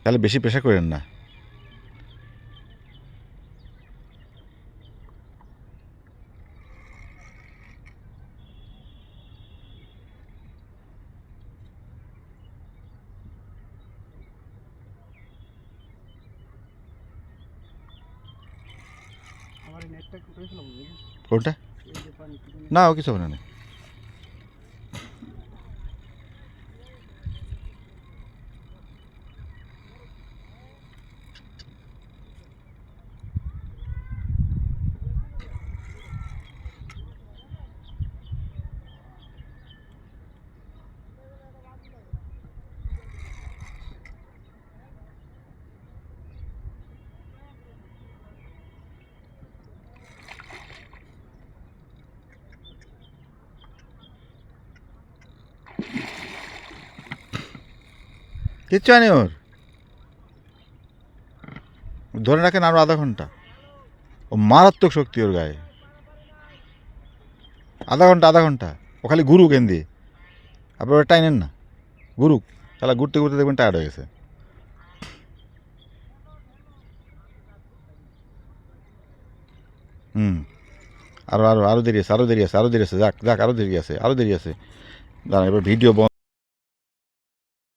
তাহলে বেশি প্রেশার করেন না। কোনটা? না, ও কিছু হবে না। কিচ্ছু হয়নি ওর। ধরে রাখেন আরো আধা ঘন্টা। ও মারাত্মক শক্তি ওর গায়ে। আধা ঘন্টা ও খালি গুরু কেন্দি। আপনি ওটা টাইনেন না, গুরু। তাহলে ঘুরতে ঘুরতে দেখবেন টায়ার্ড হয়ে গেছে। হুম। আরো আরো আরো দেরি আছে, আরো দেরি আছে, আরো দেরি আছে, যাক যাক, আরো দেরি আছে, আরো দেরি আছে। দাঁড়ান, এবার ভিডিও বন্ধ।